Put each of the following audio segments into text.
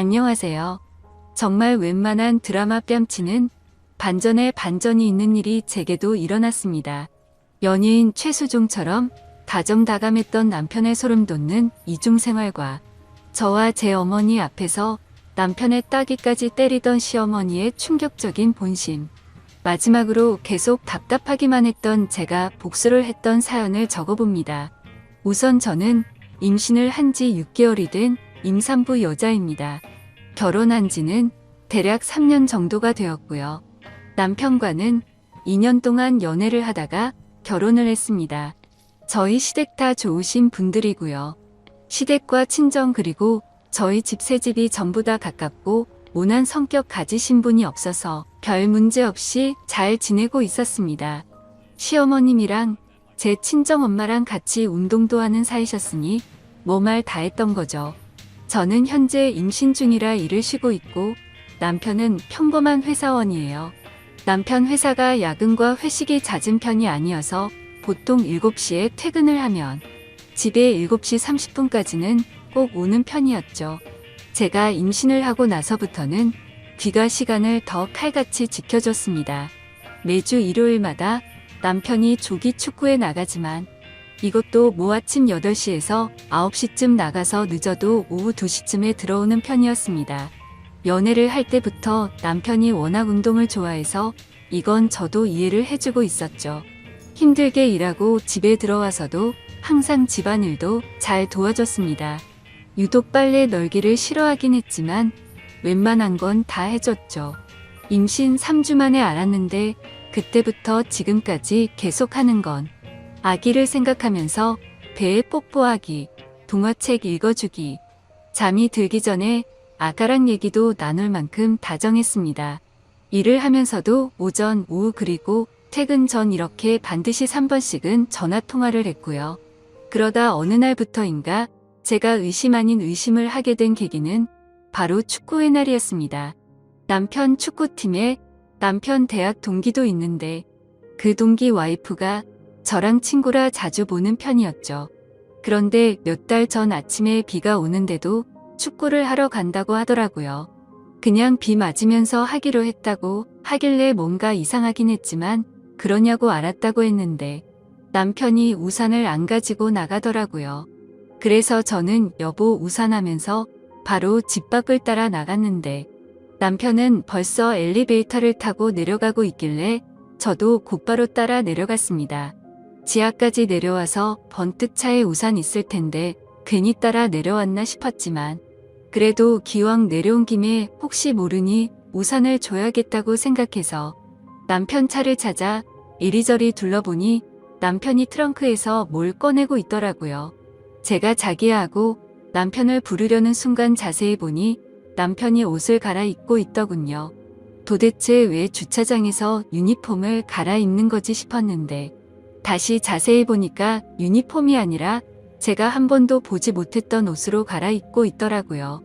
안녕하세요. 정말 웬만한 드라마 뺨치는 반전에 반전이 있는 일이 제게도 일어났습니다. 연예인 최수종처럼 다정다감했던 남편의 소름 돋는 이중생활과 저와 제 어머니 앞에서 남편의 따귀까지 때리던 시어머니의 충격적인 본심. 마지막으로 계속 답답하기만 했던 제가 복수를 했던 사연을 적어봅니다. 우선 저는 임신을 한 지 6개월이 된 임산부 여자입니다. 결혼한 지는 대략 3년 정도가 되었고요. 남편과는 2년 동안 연애를 하다가 결혼을 했습니다. 저희 시댁 다 좋으신 분들이고요. 시댁과 친정 그리고 저희 집 새집이 전부 다 가깝고 모난 성격 가지신 분이 없어서 별 문제 없이 잘 지내고 있었습니다. 시어머님이랑 제 친정엄마랑 같이 운동도 하는 사이셨으니 뭐 말 다 했던 거죠. 저는 현재 임신 중이라 일을 쉬고 있고 남편은 평범한 회사원이에요. 남편 회사가 야근과 회식이 잦은 편이 아니어서 보통 7시에 퇴근을 하면 집에 7시 30분까지는 꼭 오는 편이었죠. 제가 임신을 하고 나서부터는 귀가 시간을 더 칼같이 지켜줬습니다. 매주 일요일마다 남편이 조기 축구에 나가지만 이것도 뭐 아침 8시에서 9시쯤 나가서 늦어도 오후 2시쯤에 들어오는 편이었습니다. 연애를 할 때부터 남편이 워낙 운동을 좋아해서 이건 저도 이해를 해주고 있었죠. 힘들게 일하고 집에 들어와서도 항상 집안일도 잘 도와줬습니다. 유독 빨래 널기를 싫어하긴 했지만 웬만한 건 다 해줬죠. 임신 3주 만에 알았는데 그때부터 지금까지 계속하는 건 아기를 생각하면서 배에 뽀뽀하기, 동화책 읽어주기, 잠이 들기 전에 아가랑 얘기도 나눌 만큼 다정했습니다. 일을 하면서도 오전, 오후 그리고 퇴근 전 이렇게 반드시 3번씩은 전화통화를 했고요. 그러다 어느 날부터인가 제가 의심 아닌 의심을 하게 된 계기는 바로 축구의 날이었습니다. 남편 축구팀에 남편 대학 동기도 있는데 그 동기 와이프가 저랑 친구라 자주 보는 편이었죠. 그런데 몇 달 전 아침에 비가 오는데도 축구를 하러 간다고 하더라고요. 그냥 비 맞으면서 하기로 했다고 하길래 뭔가 이상하긴 했지만 그러냐고 알았다고 했는데 남편이 우산을 안 가지고 나가더라고요. 그래서 저는 여보 우산 하면서 바로 집 밖을 따라 나갔는데 남편은 벌써 엘리베이터를 타고 내려가고 있길래 저도 곧바로 따라 내려갔습니다. 지하까지 내려와서 번뜩 차에 우산 있을 텐데 괜히 따라 내려왔나 싶었지만 그래도 기왕 내려온 김에 혹시 모르니 우산을 줘야겠다고 생각해서 남편 차를 찾아 이리저리 둘러보니 남편이 트렁크에서 뭘 꺼내고 있더라고요. 제가 자기야 하고 남편을 부르려는 순간 자세히 보니 남편이 옷을 갈아입고 있더군요. 도대체 왜 주차장에서 유니폼을 갈아입는 거지 싶었는데 다시 자세히 보니까 유니폼이 아니라 제가 한 번도 보지 못했던 옷으로 갈아입고 있더라고요.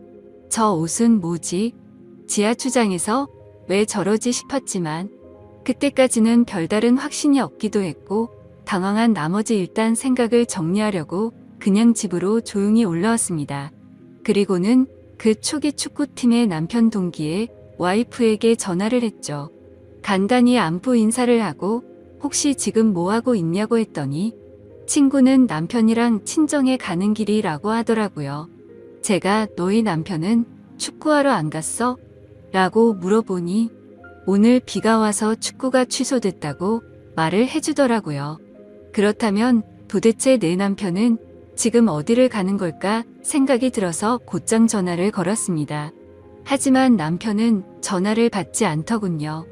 저 옷은 뭐지? 지하주장에서 왜 저러지 싶었지만 그때까지는 별다른 확신이 없기도 했고 당황한 나머지 일단 생각을 정리하려고 그냥 집으로 조용히 올라왔습니다. 그리고는 그 초기 축구팀의 남편 동기의 와이프에게 전화를 했죠. 간단히 안부 인사를 하고 혹시 지금 뭐하고 있냐고 했더니 친구는 남편이랑 친정에 가는 길이라고 하더라고요. 제가 너희 남편은 축구하러 안 갔어? 라고 물어보니 오늘 비가 와서 축구가 취소됐다고 말을 해주더라고요. 그렇다면 도대체 내 남편은 지금 어디를 가는 걸까 생각이 들어서 곧장 전화를 걸었습니다. 하지만 남편은 전화를 받지 않더군요.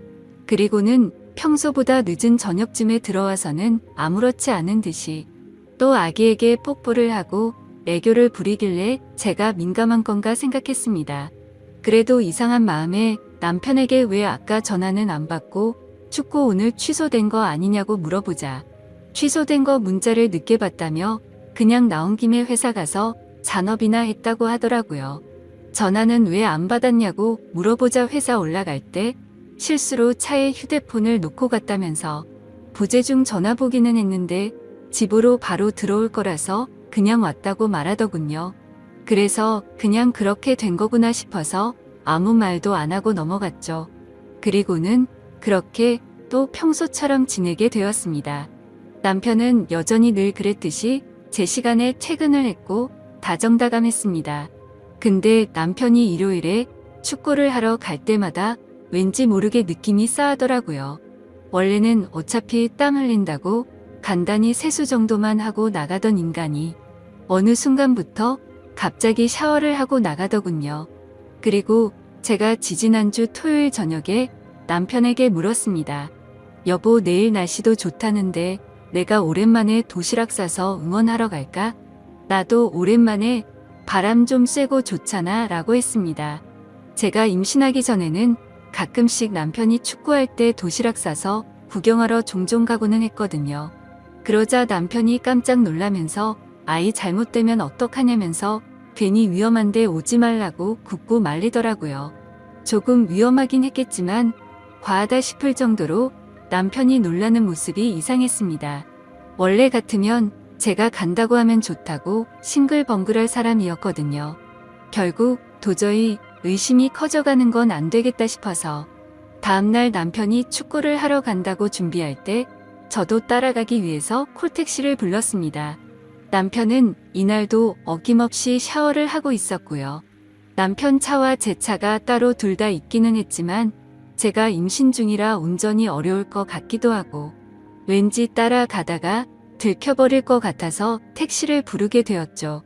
그리고는 평소보다 늦은 저녁쯤에 들어와서는 아무렇지 않은 듯이 또 아기에게 뽀뽀를 하고 애교를 부리길래 제가 민감한 건가 생각했습니다. 그래도 이상한 마음에 남편에게 왜 아까 전화는 안 받고 축구 오늘 취소된 거 아니냐고 물어보자 취소된 거 문자를 늦게 봤다며 그냥 나온 김에 회사 가서 잔업이나 했다고 하더라고요. 전화는 왜 안 받았냐고 물어보자 회사 올라갈 때 실수로 차에 휴대폰을 놓고 갔다면서 부재 중 전화 보기는 했는데 집으로 바로 들어올 거라서 그냥 왔다고 말하더군요. 그래서 그냥 그렇게 된 거구나 싶어서 아무 말도 안 하고 넘어갔죠. 그리고는 그렇게 또 평소처럼 지내게 되었습니다. 남편은 여전히 늘 그랬듯이 제 시간에 퇴근을 했고 다정다감했습니다. 근데 남편이 일요일에 축구를 하러 갈 때마다 왠지 모르게 느낌이 싸하더라고요. 원래는 어차피 땀 흘린다고 간단히 세수 정도만 하고 나가던 인간이 어느 순간부터 갑자기 샤워를 하고 나가더군요. 그리고 제가 지지난주 토요일 저녁에 남편에게 물었습니다. 여보, 내일 날씨도 좋다는데 내가 오랜만에 도시락 싸서 응원하러 갈까? 나도 오랜만에 바람 좀 쐬고 좋잖아 라고 했습니다. 제가 임신하기 전에는 가끔씩 남편이 축구할 때 도시락 싸서 구경하러 종종 가고는 했거든요. 그러자 남편이 깜짝 놀라면서 아이 잘못되면 어떡하냐면서 괜히 위험한데 오지 말라고 굳고 말리더라고요. 조금 위험하긴 했겠지만 과하다 싶을 정도로 남편이 놀라는 모습이 이상했습니다. 원래 같으면 제가 간다고 하면 좋다고 싱글벙글할 사람이었거든요. 결국 도저히 의심이 커져가는 건 안 되겠다 싶어서 다음날 남편이 축구를 하러 간다고 준비할 때 저도 따라가기 위해서 콜택시를 불렀습니다. 남편은 이날도 어김없이 샤워를 하고 있었고요. 남편 차와 제 차가 따로 둘 다 있기는 했지만 제가 임신 중이라 운전이 어려울 것 같기도 하고 왠지 따라가다가 들켜버릴 것 같아서 택시를 부르게 되었죠.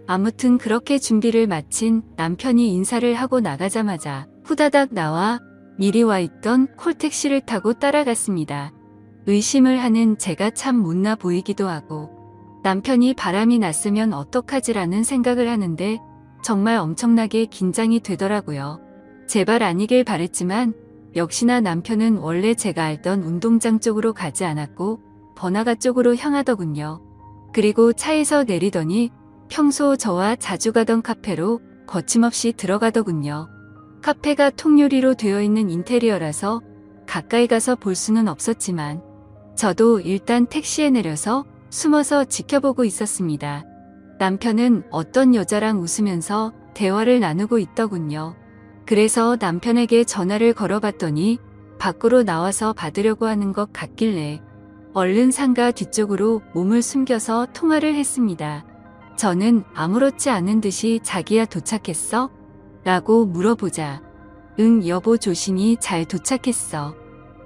아무튼 그렇게 준비를 마친 남편이 인사를 하고 나가자마자 후다닥 나와 미리 와 있던 콜택시를 타고 따라갔습니다. 의심을 하는 제가 참 못나 보이기도 하고 남편이 바람이 났으면 어떡하지라는 생각을 하는데 정말 엄청나게 긴장이 되더라고요. 제발 아니길 바랬지만 역시나 남편은 원래 제가 알던 운동장 쪽으로 가지 않았고 번화가 쪽으로 향하더군요. 그리고 차에서 내리더니 평소 저와 자주 가던 카페로 거침없이 들어가더군요. 카페가 통유리로 되어 있는 인테리어라서 가까이 가서 볼 수는 없었지만 저도 일단 택시에 내려서 숨어서 지켜보고 있었습니다. 남편은 어떤 여자랑 웃으면서 대화를 나누고 있더군요. 그래서 남편에게 전화를 걸어봤더니 밖으로 나와서 받으려고 하는 것 같길래 얼른 상가 뒤쪽으로 몸을 숨겨서 통화를 했습니다. 저는 아무렇지 않은 듯이 자기야 도착했어? 라고 물어보자 응 여보 조심히 잘 도착했어.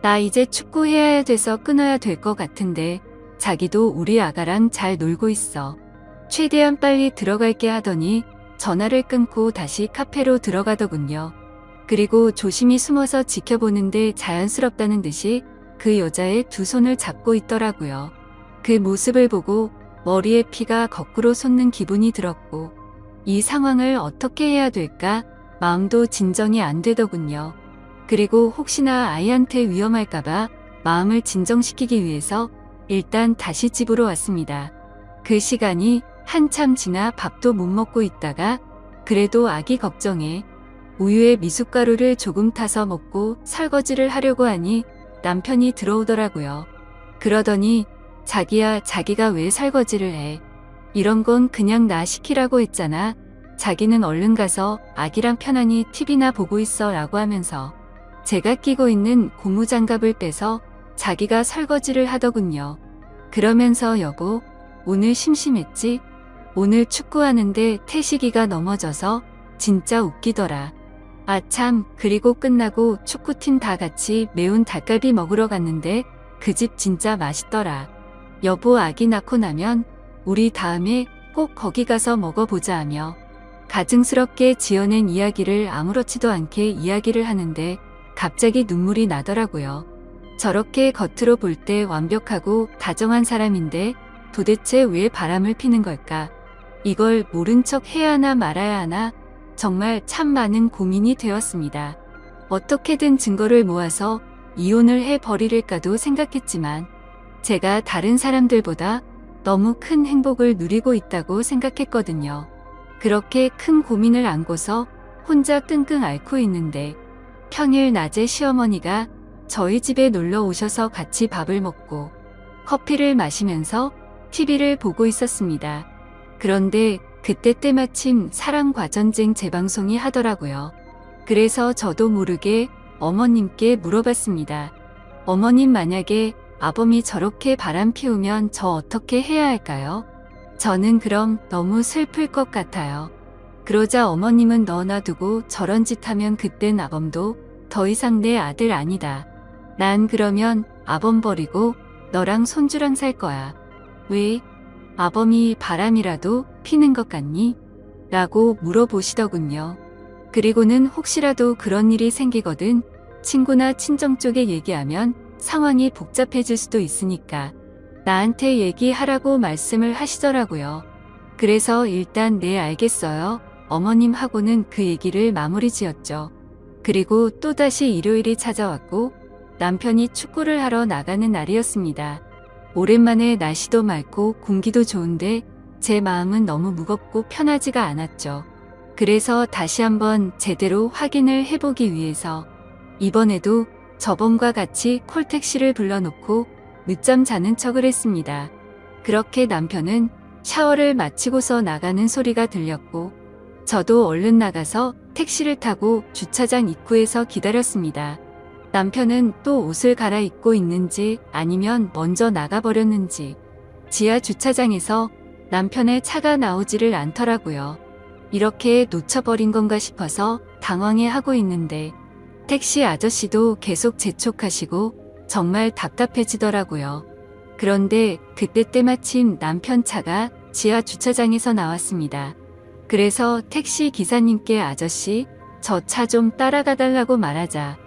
나 이제 축구해야 돼서 끊어야 될 것 같은데 자기도 우리 아가랑 잘 놀고 있어. 최대한 빨리 들어갈게 하더니 전화를 끊고 다시 카페로 들어가더군요. 그리고 조심히 숨어서 지켜보는데 자연스럽다는 듯이 그 여자의 두 손을 잡고 있더라고요. 그 모습을 보고 머리에 피가 거꾸로 솟는 기분이 들었고 이 상황을 어떻게 해야 될까 마음도 진정이 안 되더군요. 그리고 혹시나 아이한테 위험할까봐 마음을 진정시키기 위해서 일단 다시 집으로 왔습니다. 그 시간이 한참 지나 밥도 못 먹고 있다가 그래도 아기 걱정에 우유에 미숫가루를 조금 타서 먹고 설거지를 하려고 하니 남편이 들어오더라고요. 그러더니 자기야 자기가 왜 설거지를 해? 이런 건 그냥 나 시키라고 했잖아. 자기는 얼른 가서 아기랑 편안히 TV나 보고 있어 라고 하면서 제가 끼고 있는 고무장갑을 빼서 자기가 설거지를 하더군요. 그러면서 여보 오늘 심심했지? 오늘 축구하는데 태식이가 넘어져서 진짜 웃기더라. 아 참 그리고 끝나고 축구팀 다 같이 매운 닭갈비 먹으러 갔는데 그 집 진짜 맛있더라. 여보 아기 낳고 나면 우리 다음에 꼭 거기 가서 먹어보자 하며 가증스럽게 지어낸 이야기를 아무렇지도 않게 이야기를 하는데 갑자기 눈물이 나더라고요. 저렇게 겉으로 볼 때 완벽하고 다정한 사람인데 도대체 왜 바람을 피는 걸까? 이걸 모른 척 해야 하나 말아야 하나 정말 참 많은 고민이 되었습니다. 어떻게든 증거를 모아서 이혼을 해버리릴까도 생각했지만 제가 다른 사람들보다 너무 큰 행복을 누리고 있다고 생각했거든요. 그렇게 큰 고민을 안고서 혼자 끙끙 앓고 있는데 평일 낮에 시어머니가 저희 집에 놀러 오셔서 같이 밥을 먹고 커피를 마시면서 TV를 보고 있었습니다. 그런데 그때 때마침 사랑과 전쟁 재방송이 하더라고요. 그래서 저도 모르게 어머님께 물어봤습니다. 어머님, 만약에 아범이 저렇게 바람 피우면 저 어떻게 해야 할까요? 저는 그럼 너무 슬플 것 같아요. 그러자 어머님은 너나 두고 저런 짓 하면 그땐 아범도 더 이상 내 아들 아니다. 난 그러면 아범 버리고 너랑 손주랑 살 거야. 왜? 아범이 바람이라도 피는 것 같니? 라고 물어보시더군요. 그리고는 혹시라도 그런 일이 생기거든 친구나 친정 쪽에 얘기하면 상황이 복잡해질 수도 있으니까 나한테 얘기하라고 말씀을 하시더라고요. 그래서 일단 네, 알겠어요, 어머님 하고는 그 얘기를 마무리 지었죠. 그리고 또다시 일요일이 찾아왔고 남편이 축구를 하러 나가는 날이었습니다. 오랜만에 날씨도 맑고 공기도 좋은데 제 마음은 너무 무겁고 편하지가 않았죠. 그래서 다시 한번 제대로 확인을 해보기 위해서 이번에도 저번과 같이 콜택시를 불러놓고 늦잠 자는 척을 했습니다. 그렇게 남편은 샤워를 마치고서 나가는 소리가 들렸고 저도 얼른 나가서 택시를 타고 주차장 입구에서 기다렸습니다. 남편은 또 옷을 갈아입고 있는지 아니면 먼저 나가버렸는지 지하 주차장에서 남편의 차가 나오지를 않더라고요. 이렇게 놓쳐버린 건가 싶어서 당황해하고 있는데 택시 아저씨도 계속 재촉하시고 정말 답답해지더라고요. 그런데 그때 때마침 남편 차가 지하 주차장에서 나왔습니다. 그래서 택시 기사님께 아저씨, 저 차 좀 따라가 달라고 말하자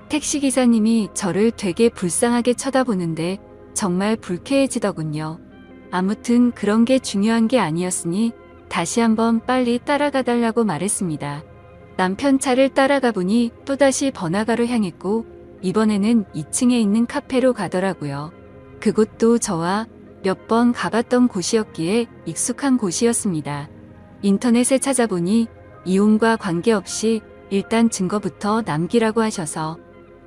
택시 기사님이 저를 되게 불쌍하게 쳐다보는데 정말 불쾌해지더군요. 아무튼 그런 게 중요한 게 아니었으니 다시 한번 빨리 따라가 달라고 말했습니다. 남편 차를 따라가 보니 또다시 번화가로 향했고 이번에는 2층에 있는 카페로 가더라고요. 그곳도 저와 몇 번 가봤던 곳이었기에 익숙한 곳이었습니다. 인터넷에 찾아보니 이혼과 관계없이 일단 증거부터 남기라고 하셔서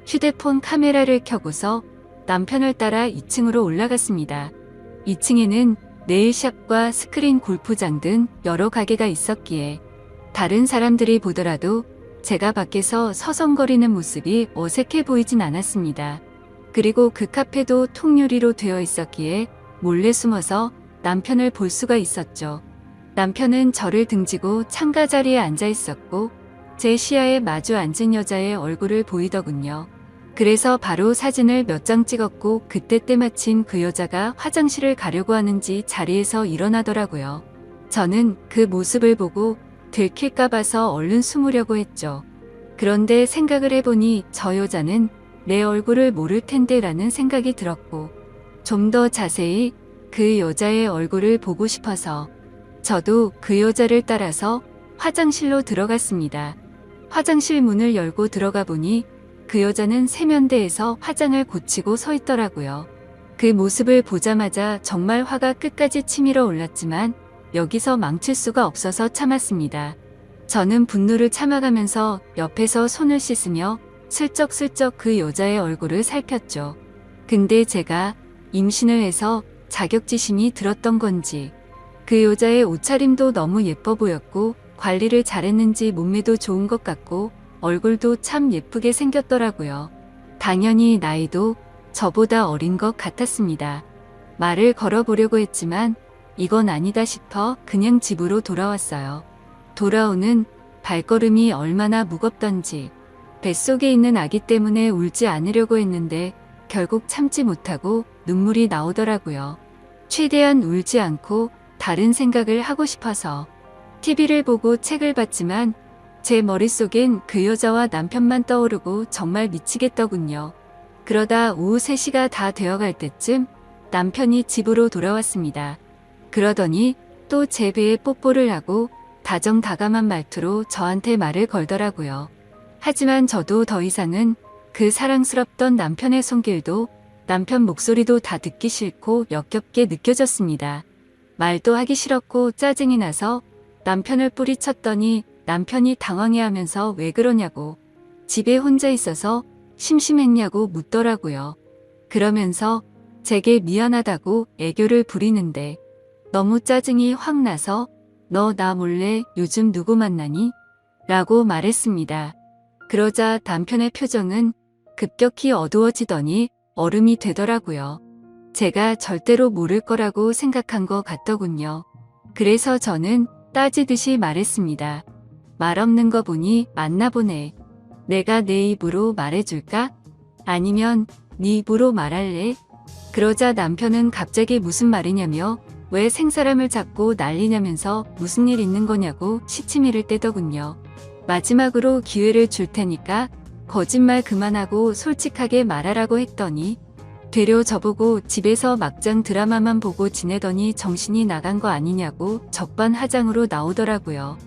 휴대폰 카메라를 켜고서 남편을 따라 2층으로 올라갔습니다. 2층에는 네일샵과 스크린 골프장 등 여러 가게가 있었기에 다른 사람들이 보더라도 제가 밖에서 서성거리는 모습이 어색해 보이진 않았습니다. 그리고 그 카페도 통유리로 되어 있었기에 몰래 숨어서 남편을 볼 수가 있었죠. 남편은 저를 등지고 창가 자리에 앉아 있었고 제 시야에 마주 앉은 여자의 얼굴을 보이더군요. 그래서 바로 사진을 몇 장 찍었고 그때 때마침 그 여자가 화장실을 가려고 하는지 자리에서 일어나더라고요. 저는 그 모습을 보고 들킬까 봐서 얼른 숨으려고 했죠. 그런데 생각을 해보니 저 여자는 내 얼굴을 모를 텐데 라는 생각이 들었고 좀 더 자세히 그 여자의 얼굴을 보고 싶어서 저도 그 여자를 따라서 화장실로 들어갔습니다. 화장실 문을 열고 들어가 보니 그 여자는 세면대에서 화장을 고치고 서 있더라고요. 그 모습을 보자마자 정말 화가 끝까지 치밀어 올랐지만 여기서 망칠 수가 없어서 참았습니다. 저는 분노를 참아가면서 옆에서 손을 씻으며 슬쩍슬쩍 그 여자의 얼굴을 살폈죠. 근데 제가 임신을 해서 자격지심이 들었던 건지 그 여자의 옷차림도 너무 예뻐 보였고 관리를 잘했는지 몸매도 좋은 것 같고 얼굴도 참 예쁘게 생겼더라고요. 당연히 나이도 저보다 어린 것 같았습니다. 말을 걸어보려고 했지만 이건 아니다 싶어 그냥 집으로 돌아왔어요. 돌아오는 발걸음이 얼마나 무겁던지 뱃속에 있는 아기 때문에 울지 않으려고 했는데 결국 참지 못하고 눈물이 나오더라고요. 최대한 울지 않고 다른 생각을 하고 싶어서 TV를 보고 책을 봤지만 제 머릿속엔 그 여자와 남편만 떠오르고 정말 미치겠더군요. 그러다 오후 3시가 다 되어갈 때쯤 남편이 집으로 돌아왔습니다. 그러더니 또 제 배에 뽀뽀를 하고 다정다감한 말투로 저한테 말을 걸더라고요. 하지만 저도 더 이상은 그 사랑스럽던 남편의 손길도 남편 목소리도 다 듣기 싫고 역겹게 느껴졌습니다. 말도 하기 싫었고 짜증이 나서 남편을 뿌리쳤더니 남편이 당황해하면서 왜 그러냐고 집에 혼자 있어서 심심했냐고 묻더라고요. 그러면서 제게 미안하다고 애교를 부리는데 너무 짜증이 확 나서 너 나 몰래 요즘 누구 만나니? 라고 말했습니다. 그러자 남편의 표정은 급격히 어두워지더니 얼음이 되더라고요. 제가 절대로 모를 거라고 생각한 것 같더군요. 그래서 저는 따지듯이 말했습니다. 말 없는 거 보니 맞나 보네. 내가 내 입으로 말해줄까? 아니면 네 입으로 말할래? 그러자 남편은 갑자기 무슨 말이냐며 왜 생사람을 잡고 난리냐면서 무슨 일 있는 거냐고 시치미를 떼더군요. 마지막으로 기회를 줄 테니까 거짓말 그만하고 솔직하게 말하라고 했더니 되려 저보고 집에서 막장 드라마만 보고 지내더니 정신이 나간 거 아니냐고 적반하장으로 나오더라고요.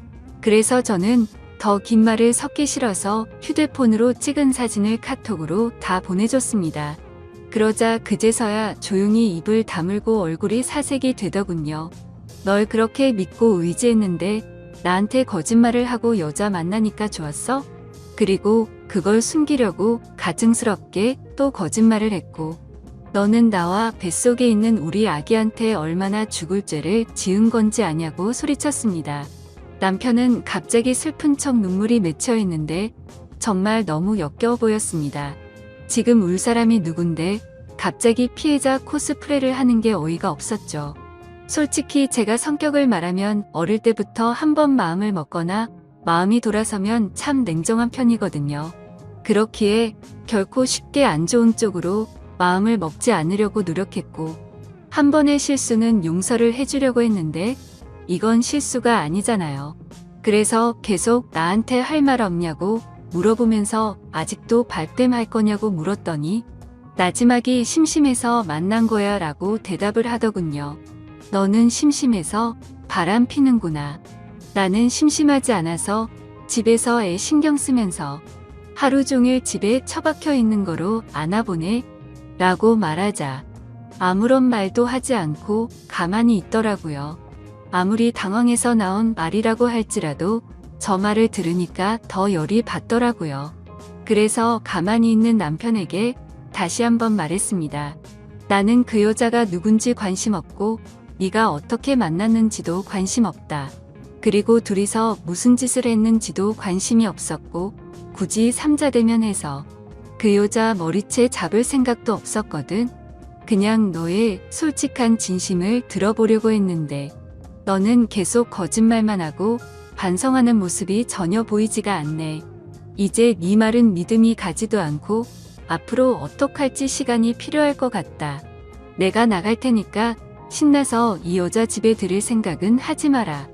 그래서 저는 더 긴 말을 섞기 싫어서 휴대폰으로 찍은 사진을 카톡으로 다 보내줬습니다. 그러자 그제서야 조용히 입을 다물고 얼굴이 사색이 되더군요. 널 그렇게 믿고 의지했는데 나한테 거짓말을 하고 여자 만나니까 좋았어? 그리고 그걸 숨기려고 가증스럽게 또 거짓말을 했고 너는 나와 뱃속에 있는 우리 아기한테 얼마나 죽을 죄를 지은 건지 아냐고 소리쳤습니다. 남편은 갑자기 슬픈 척 눈물이 맺혀 있는데 정말 너무 역겨워 보였습니다. 지금 울 사람이 누군데 갑자기 피해자 코스프레를 하는 게 어이가 없었죠. 솔직히 제가 성격을 말하면 어릴 때부터 한번 마음을 먹거나 마음이 돌아서면 참 냉정한 편이거든요. 그렇기에 결코 쉽게 안 좋은 쪽으로 마음을 먹지 않으려고 노력했고 한 번의 실수는 용서를 해주려고 했는데 이건 실수가 아니잖아요. 그래서 계속 나한테 할 말 없냐고 물어보면서 아직도 발뺌할 거냐고 물었더니 나지막이 심심해서 만난 거야 라고 대답을 하더군요. 너는 심심해서 바람 피는구나. 나는 심심하지 않아서 집에서 애 신경 쓰면서 하루 종일 집에 처박혀 있는 거로 아나 보네 라고 말하자 아무런 말도 하지 않고 가만히 있더라고요. 아무리 당황해서 나온 말이라고 할지라도 저 말을 들으니까 더 열이 받더라고요. 그래서 가만히 있는 남편에게 다시 한번 말했습니다. 나는 그 여자가 누군지 관심 없고 네가 어떻게 만났는지도 관심 없다. 그리고 둘이서 무슨 짓을 했는지도 관심이 없었고 굳이 삼자대면 해서 그 여자 머리채 잡을 생각도 없었거든. 그냥 너의 솔직한 진심을 들어보려고 했는데 너는 계속 거짓말만 하고 반성하는 모습이 전혀 보이지가 않네. 이제 네 말은 믿음이 가지도 않고 앞으로 어떡할지 시간이 필요할 것 같다. 내가 나갈 테니까 신나서 이 여자 집에 들일 생각은 하지 마라.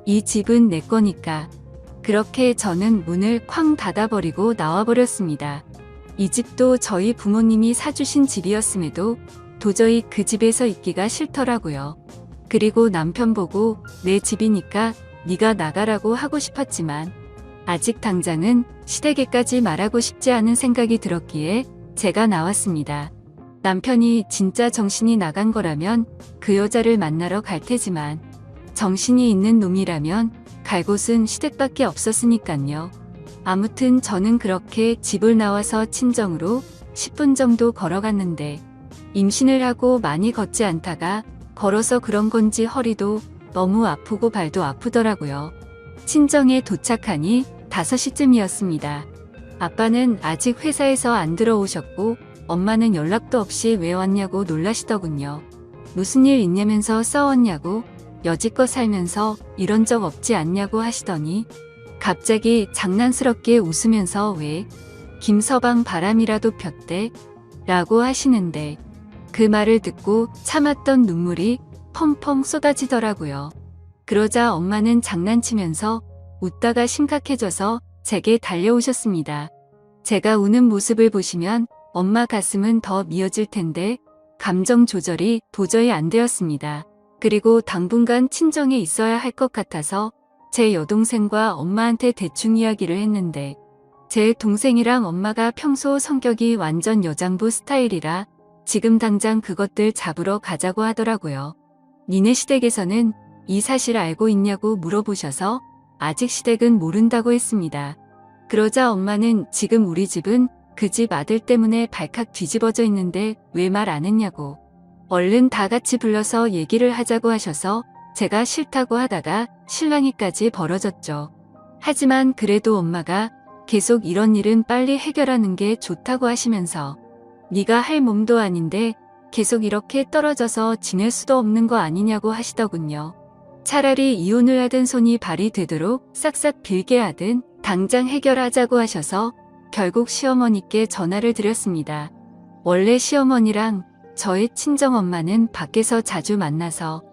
이 집은 내 거니까. 그렇게 저는 문을 쾅 닫아버리고 나와버렸습니다. 이 집도 저희 부모님이 사주신 집이었음에도 도저히 그 집에서 있기가 싫더라고요. 그리고 남편 보고 내 집이니까 네가 나가라고 하고 싶었지만 아직 당장은 시댁에까지 말하고 싶지 않은 생각이 들었기에 제가 나왔습니다. 남편이 진짜 정신이 나간 거라면 그 여자를 만나러 갈 테지만 정신이 있는 놈이라면 갈 곳은 시댁밖에 없었으니깐요. 아무튼 저는 그렇게 집을 나와서 친정으로 10분 정도 걸어갔는데 임신을 하고 많이 걷지 않다가 걸어서 그런 건지 허리도 너무 아프고 발도 아프더라고요. 친정에 도착하니 5시쯤이었습니다. 아빠는 아직 회사에서 안 들어오셨고 엄마는 연락도 없이 왜 왔냐고 놀라시더군요. 무슨 일 있냐면서 싸웠냐고 여지껏 살면서 이런 적 없지 않냐고 하시더니 갑자기 장난스럽게 웃으면서 왜 김서방 바람이라도 폈대? 라고 하시는데 그 말을 듣고 참았던 눈물이 펑펑 쏟아지더라고요. 그러자 엄마는 장난치면서 웃다가 심각해져서 제게 달려오셨습니다. 제가 우는 모습을 보시면 엄마 가슴은 더 미어질 텐데 감정 조절이 도저히 안 되었습니다. 그리고 당분간 친정에 있어야 할 것 같아서 제 여동생과 엄마한테 대충 이야기를 했는데 제 동생이랑 엄마가 평소 성격이 완전 여장부 스타일이라 지금 당장 그것들 잡으러 가자고 하더라고요. 니네 시댁에서는 이 사실 알고 있냐고 물어보셔서 아직 시댁은 모른다고 했습니다. 그러자 엄마는 지금 우리 집은 그 집 아들 때문에 발칵 뒤집어져 있는데 왜 말 안 했냐고 얼른 다 같이 불러서 얘기를 하자고 하셔서 제가 싫다고 하다가 실랑이까지 벌어졌죠. 하지만 그래도 엄마가 계속 이런 일은 빨리 해결하는 게 좋다고 하시면서 네가 할 몸도 아닌데 계속 이렇게 떨어져서 지낼 수도 없는 거 아니냐고 하시더군요. 차라리 이혼을 하든 손이 발이 되도록 싹싹 빌게 하든 당장 해결하자고 하셔서 결국 시어머니께 전화를 드렸습니다. 원래 시어머니랑 저의 친정엄마는 밖에서 자주 만나서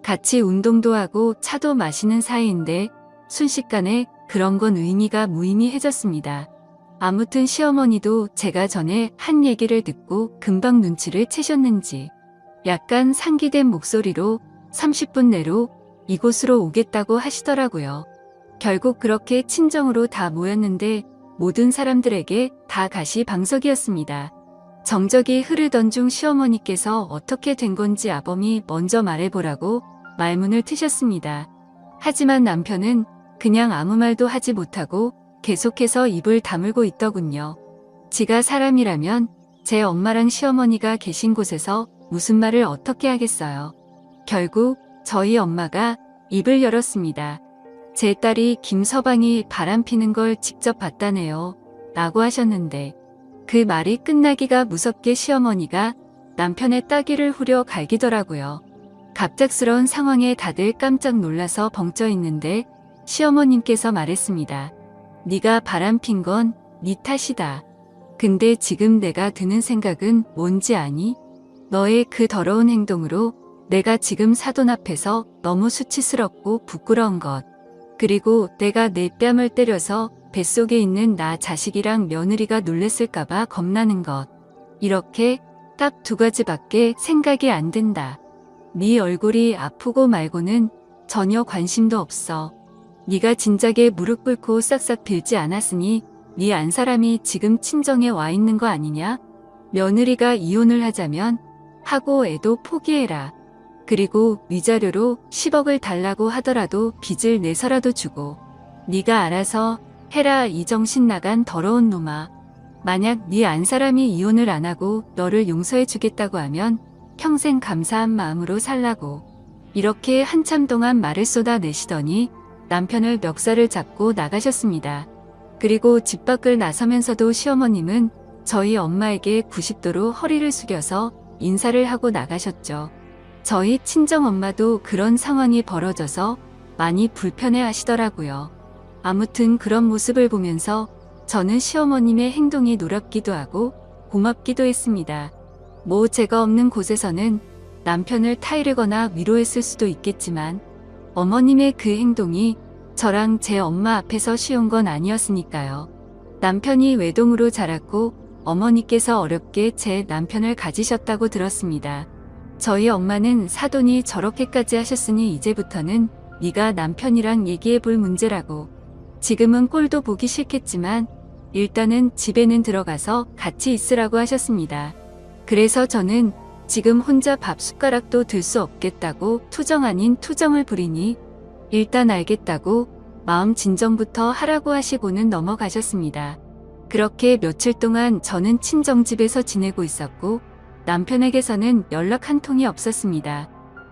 같이 운동도 하고 차도 마시는 사이인데 순식간에 그런 건 의미가 무의미해졌습니다. 아무튼 시어머니도 제가 전에 한 얘기를 듣고 금방 눈치를 채셨는지 약간 상기된 목소리로 30분 내로 이곳으로 오겠다고 하시더라고요. 결국 그렇게 친정으로 다 모였는데 모든 사람들에게 다 가시방석이었습니다. 정적이 흐르던 중 시어머니께서 어떻게 된 건지 아범이 먼저 말해보라고 말문을 트셨습니다. 하지만 남편은 그냥 아무 말도 하지 못하고 계속해서 입을 다물고 있더군요. 지가 사람이라면 제 엄마랑 시어머니가 계신 곳에서 무슨 말을 어떻게 하겠어요. 결국 저희 엄마가 입을 열었습니다. 제 딸이 김서방이 바람피는 걸 직접 봤다네요. 라고 하셨는데 그 말이 끝나기가 무섭게 시어머니가 남편의 따귀를 후려 갈기더라고요. 갑작스러운 상황에 다들 깜짝 놀라서 벙쪄 있는데 시어머님께서 말했습니다. 네가 바람핀 건 네 탓이다. 근데 지금 내가 드는 생각은 뭔지 아니? 너의 그 더러운 행동으로 내가 지금 사돈 앞에서 너무 수치스럽고 부끄러운 것. 그리고 내가 내 뺨을 때려서 뱃속에 있는 나 자식이랑 며느리가 놀랬을까봐 겁나는 것. 이렇게 딱 두 가지밖에 생각이 안 든다. 네 얼굴이 아프고 말고는 전혀 관심도 없어. 네가 진작에 무릎 꿇고 싹싹 빌지 않았으니 네 안 사람이 지금 친정에 와 있는 거 아니냐? 며느리가 이혼을 하자면 하고 애도 포기해라. 그리고 위자료로 10억을 달라고 하더라도 빚을 내서라도 주고 네가 알아서 해라. 이 정신 나간 더러운 놈아. 만약 네 안 사람이 이혼을 안 하고 너를 용서해 주겠다고 하면 평생 감사한 마음으로 살라고. 이렇게 한참 동안 말을 쏟아내시더니 남편을 멱살을 잡고 나가셨습니다. 그리고 집 밖을 나서면서도 시어머님은 저희 엄마에게 90도로 허리를 숙여서 인사를 하고 나가셨죠. 저희 친정엄마도 그런 상황이 벌어져서 많이 불편해 하시더라고요. 아무튼 그런 모습을 보면서 저는 시어머님의 행동이 노랍기도 하고 고맙기도 했습니다. 뭐 죄가 없는 곳에서는 남편을 타이르거나 위로했을 수도 있겠지만 어머님의 그 행동이 저랑 제 엄마 앞에서 쉬운 건 아니었으니까요. 남편이 외동으로 자랐고 어머니께서 어렵게 제 남편을 가지셨다고 들었습니다. 저희 엄마는 사돈이 저렇게까지 하셨으니 이제부터는 네가 남편이랑 얘기해 볼 문제라고. 지금은 꼴도 보기 싫겠지만 일단은 집에는 들어가서 같이 있으라고 하셨습니다. 그래서 저는 지금 혼자 밥 숟가락도 들 수 없겠다고 투정 아닌 투정을 부리니 일단 알겠다고 마음 진정부터 하라고 하시고는 넘어가셨습니다. 그렇게 며칠 동안 저는 친정집에서 지내고 있었고 남편에게서는 연락 한 통이 없었습니다.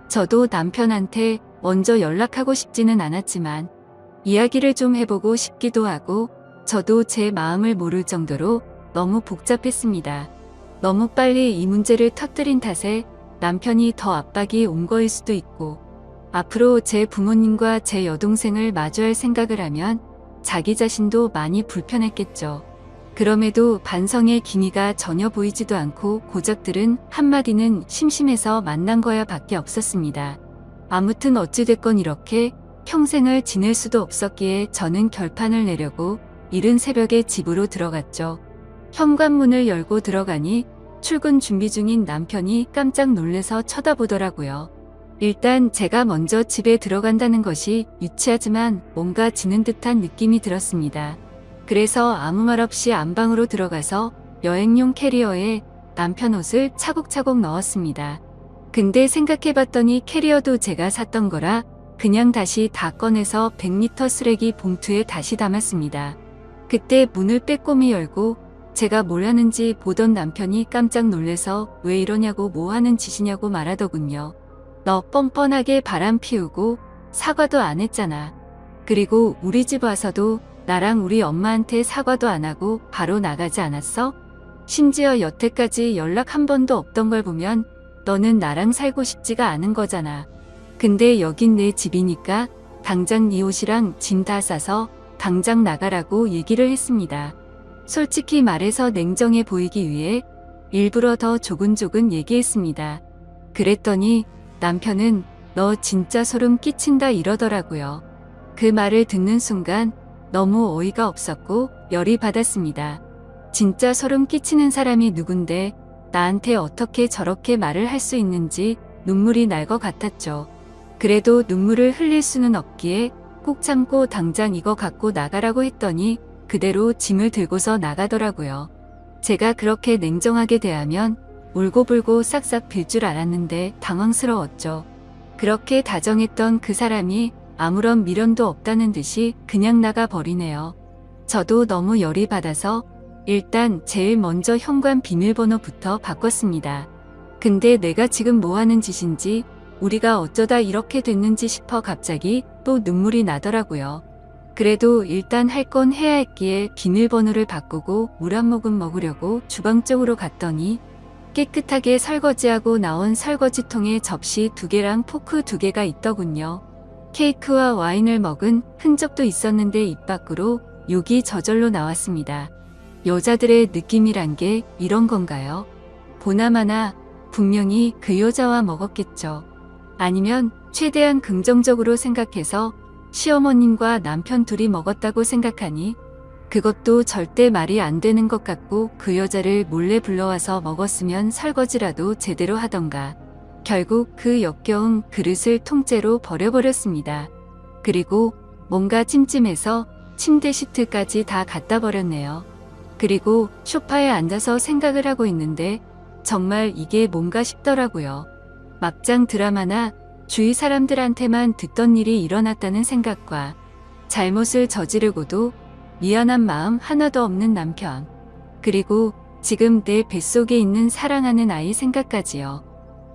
저도 남편한테 먼저 연락하고 싶지는 않았지만 이야기를 좀 해보고 싶기도 하고 저도 제 마음을 모를 정도로 너무 복잡했습니다. 너무 빨리 이 문제를 터뜨린 탓에 남편이 더 압박이 온 거일 수도 있고 앞으로 제 부모님과 제 여동생을 마주할 생각을 하면 자기 자신도 많이 불편했겠죠. 그럼에도 반성의 기미가 전혀 보이지도 않고 고작들은 한마디는 심심해서 만난 거야 밖에 없었습니다. 아무튼 어찌됐건 이렇게 평생을 지낼 수도 없었기에 저는 결판을 내려고 이른 새벽에 집으로 들어갔죠. 현관문을 열고 들어가니 출근 준비 중인 남편이 깜짝 놀래서 쳐다보더라고요. 일단 제가 먼저 집에 들어간다는 것이 유치하지만 뭔가 지는 듯한 느낌이 들었습니다. 그래서 아무 말 없이 안방으로 들어가서 여행용 캐리어에 남편 옷을 차곡차곡 넣었습니다. 근데 생각해봤더니 캐리어도 제가 샀던 거라 그냥 다시 다 꺼내서 100리터 쓰레기 봉투에 다시 담았습니다. 그때 문을 빼꼼히 열고 제가 뭘 하는지 보던 남편이 깜짝 놀래서 왜 이러냐고 뭐 하는 짓이냐고 말하더군요. 너 뻔뻔하게 바람 피우고 사과도 안 했잖아. 그리고 우리 집 와서도 나랑 우리 엄마한테 사과도 안 하고 바로 나가지 않았어? 심지어 여태까지 연락 한 번도 없던 걸 보면 너는 나랑 살고 싶지가 않은 거잖아. 근데 여긴 내 집이니까 당장 네 옷이랑 짐 다 싸서 당장 나가라고 얘기를 했습니다. 솔직히 말해서 냉정해 보이기 위해 일부러 더 조근조근 얘기했습니다. 그랬더니 남편은 너 진짜 소름 끼친다 이러더라고요. 그 말을 듣는 순간 너무 어이가 없었고 열이 받았습니다. 진짜 소름 끼치는 사람이 누군데 나한테 어떻게 저렇게 말을 할 수 있는지 눈물이 날 것 같았죠. 그래도 눈물을 흘릴 수는 없기에 꼭 참고 당장 이거 갖고 나가라고 했더니 그대로 짐을 들고서 나가더라고요. 제가 그렇게 냉정하게 대하면 울고불고 싹싹 빌 줄 알았는데 당황스러웠죠. 그렇게 다정했던 그 사람이 아무런 미련도 없다는 듯이 그냥 나가버리네요. 저도 너무 열이 받아서 일단 제일 먼저 현관 비밀번호부터 바꿨습니다. 근데 내가 지금 뭐 하는 짓인지 우리가 어쩌다 이렇게 됐는지 싶어 갑자기 또 눈물이 나더라고요. 그래도 일단 할 건 해야 했기에 비밀번호를 바꾸고 물 한 모금 먹으려고 주방 쪽으로 갔더니 깨끗하게 설거지하고 나온 설거지통에 접시 2개랑 포크 2개가 있더군요. 케이크와 와인을 먹은 흔적도 있었는데 입 밖으로 욕이 저절로 나왔습니다. 여자들의 느낌이란 게 이런 건가요? 보나마나 분명히 그 여자와 먹었겠죠. 아니면 최대한 긍정적으로 생각해서 시어머님과 남편 둘이 먹었다고 생각하니 그것도 절대 말이 안 되는 것 같고 그 여자를 몰래 불러와서 먹었으면 설거지라도 제대로 하던가. 결국 그 역겨운 그릇을 통째로 버려버렸습니다. 그리고 뭔가 찜찜해서 침대 시트까지 다 갖다 버렸네요. 그리고 소파에 앉아서 생각을 하고 있는데 정말 이게 뭔가 싶더라고요. 막장 드라마나 주위 사람들한테만 듣던 일이 일어났다는 생각과 잘못을 저지르고도 미안한 마음 하나도 없는 남편, 그리고 지금 내 뱃속에 있는 사랑하는 아이 생각까지요.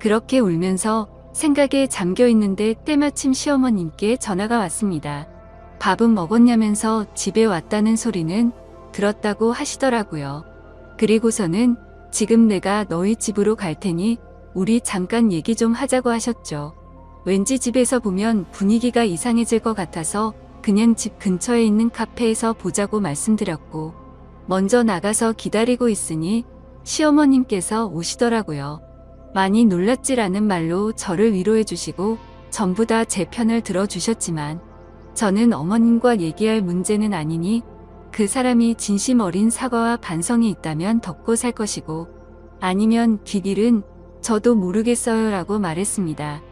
그렇게 울면서 생각에 잠겨 있는데 때마침 시어머님께 전화가 왔습니다. 밥은 먹었냐면서 집에 왔다는 소리는 들었다고 하시더라고요. 그리고서는 지금 내가 너희 집으로 갈 테니 우리 잠깐 얘기 좀 하자고 하셨죠. 왠지 집에서 보면 분위기가 이상해질 것 같아서 그냥 집 근처에 있는 카페에서 보자고 말씀드렸고 먼저 나가서 기다리고 있으니 시어머님께서 오시더라고요. 많이 놀랐지라는 말로 저를 위로해 주시고 전부 다 제 편을 들어주셨지만 저는 어머님과 얘기할 문제는 아니니 그 사람이 진심 어린 사과와 반성이 있다면 덮고 살 것이고 아니면 뒷일은 저도 모르겠어요 라고 말했습니다.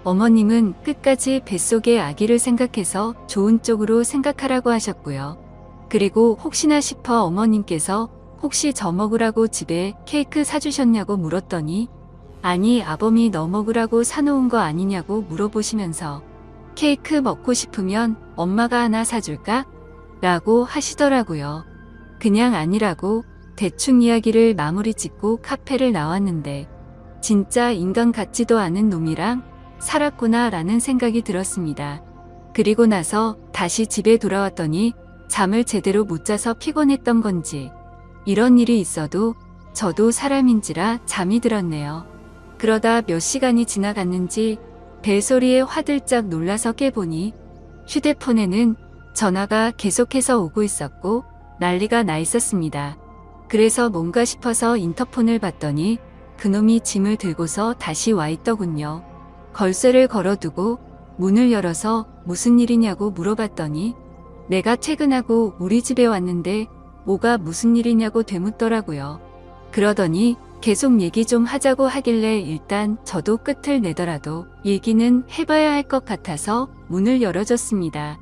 어머님은 끝까지 뱃속의 아기를 생각해서 좋은 쪽으로 생각하라고 하셨고요. 그리고 혹시나 싶어 어머님께서 혹시 저 먹으라고 집에 케이크 사주셨냐고 물었더니 아니 아범이 너 먹으라고 사놓은 거 아니냐고 물어보시면서 케이크 먹고 싶으면 엄마가 하나 사줄까? 라고 하시더라고요. 그냥 아니라고 대충 이야기를 마무리 짓고 카페를 나왔는데 진짜 인간 같지도 않은 놈이랑 살았구나 라는 생각이 들었습니다. 그리고 나서 다시 집에 돌아왔더니 잠을 제대로 못 자서 피곤했던 건지 이런 일이 있어도 저도 사람인지라 잠이 들었네요. 그러다 몇 시간이 지나갔는지 벨소리에 화들짝 놀라서 깨보니 휴대폰에는 전화가 계속해서 오고 있었고 난리가 나 있었습니다. 그래서 뭔가 싶어서 인터폰을 봤더니 그놈이 짐을 들고서 다시 와 있더군요. 걸쇠를 걸어두고 문을 열어서 무슨 일이냐고 물어봤더니 내가 퇴근하고 우리 집에 왔는데 뭐가 무슨 일이냐고 되묻더라고요. 그러더니 계속 얘기 좀 하자고 하길래 일단 저도 끝을 내더라도 얘기는 해봐야 할 것 같아서 문을 열어줬습니다.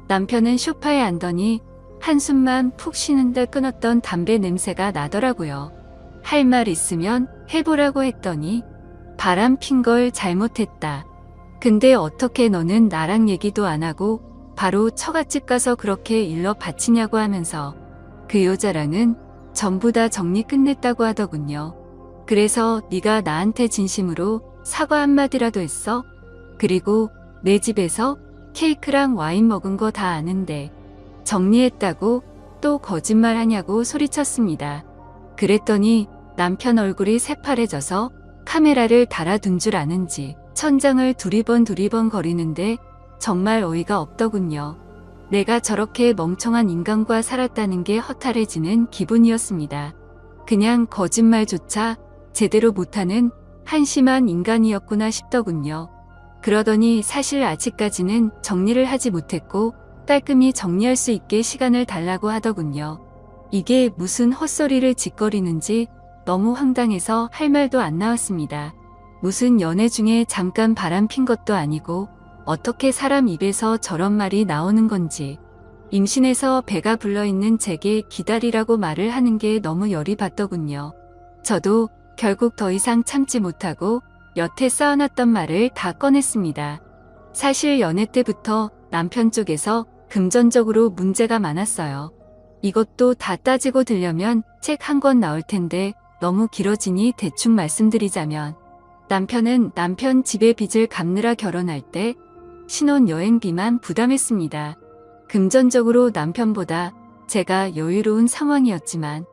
남편은 소파에 앉더니 한숨만 푹 쉬는 듯 끊었던 담배 냄새가 나더라고요. 할 말 있으면 해보라고 했더니 바람 핀 걸 잘못했다. 근데 어떻게 너는 나랑 얘기도 안 하고 바로 처갓집 가서 그렇게 일러 바치냐고 하면서 그 여자랑은 전부 다 정리 끝냈다고 하더군요. 그래서 네가 나한테 진심으로 사과 한마디라도 했어? 그리고 내 집에서 케이크랑 와인 먹은 거 다 아는데 정리했다고 또 거짓말 하냐고 소리쳤습니다. 그랬더니 남편 얼굴이 새파래져서 카메라를 달아둔 줄 아는지 천장을 두리번 거리는데 정말 어이가 없더군요. 내가 저렇게 멍청한 인간과 살았다는 게 허탈해지는 기분이었습니다. 그냥 거짓말조차 제대로 못하는 한심한 인간이었구나 싶더군요. 그러더니 사실 아직까지는 정리를 하지 못했고 깔끔히 정리할 수 있게 시간을 달라고 하더군요. 이게 무슨 헛소리를 짓거리는지 너무 황당해서 할 말도 안 나왔습니다. 무슨 연애 중에 잠깐 바람 핀 것도 아니고 어떻게 사람 입에서 저런 말이 나오는 건지. 임신해서 배가 불러있는 제게 기다리라고 말을 하는 게 너무 열이 받더군요. 저도 결국 더 이상 참지 못하고 여태 쌓아놨던 말을 다 꺼냈습니다. 사실 연애 때부터 남편 쪽에서 금전적으로 문제가 많았어요. 이것도 다 따지고 들려면 책 한 권 나올 텐데 너무 길어지니 대충 말씀드리자면 남편은 남편 집에 빚을 갚느라 결혼할 때 신혼여행비만 부담했습니다. 금전적으로 남편보다 제가 여유로운 상황이었지만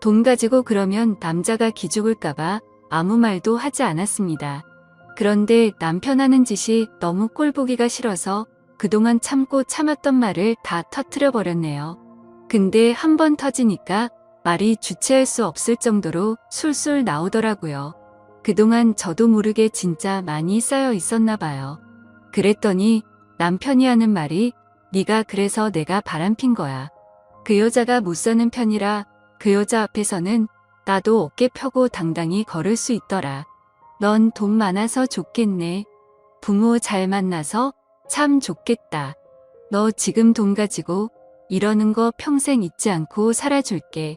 돈 가지고 그러면 남자가 기죽을까봐 아무 말도 하지 않았습니다. 그런데 남편 하는 짓이 너무 꼴보기가 싫어서 그동안 참고 참았던 말을 다 터뜨려 버렸네요. 근데 한 번 터지니까 말이 주체할 수 없을 정도로 술술 나오더라고요. 그동안 저도 모르게 진짜 많이 쌓여 있었나 봐요. 그랬더니 남편이 하는 말이 네가 그래서 내가 바람핀 거야. 그 여자가 못 사는 편이라 그 여자 앞에서는 나도 어깨 펴고 당당히 걸을 수 있더라. 넌 돈 많아서 좋겠네. 부모 잘 만나서 참 좋겠다. 너 지금 돈 가지고 이러는 거 평생 잊지 않고 살아줄게.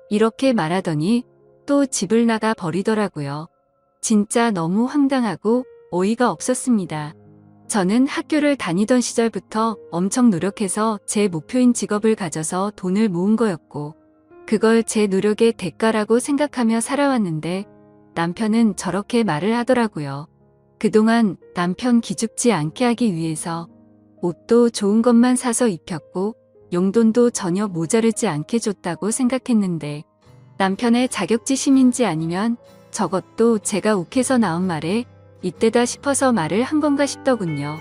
이렇게 말하더니 또 집을 나가 버리더라고요. 진짜 너무 황당하고 어이가 없었습니다. 저는 학교를 다니던 시절부터 엄청 노력해서 제 목표인 직업을 가져서 돈을 모은 거였고 그걸 제 노력의 대가라고 생각하며 살아왔는데 남편은 저렇게 말을 하더라고요. 그동안 남편 기죽지 않게 하기 위해서 옷도 좋은 것만 사서 입혔고 용돈도 전혀 모자르지 않게 줬다고 생각했는데 남편의 자격지심인지 아니면 저것도 제가 욱해서 나온 말에 이때다 싶어서 말을 한 건가 싶더군요.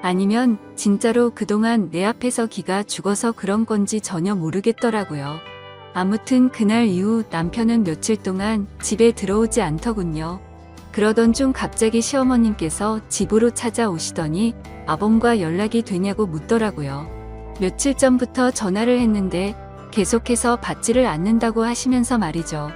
아니면 진짜로 그동안 내 앞에서 기가 죽어서 그런 건지 전혀 모르겠더라고요. 아무튼 그날 이후 남편은 며칠 동안 집에 들어오지 않더군요. 그러던 중 갑자기 시어머님께서 집으로 찾아오시더니 아범과 연락이 되냐고 묻더라고요. 며칠 전부터 전화를 했는데 계속해서 받지를 않는다고 하시면서 말이죠.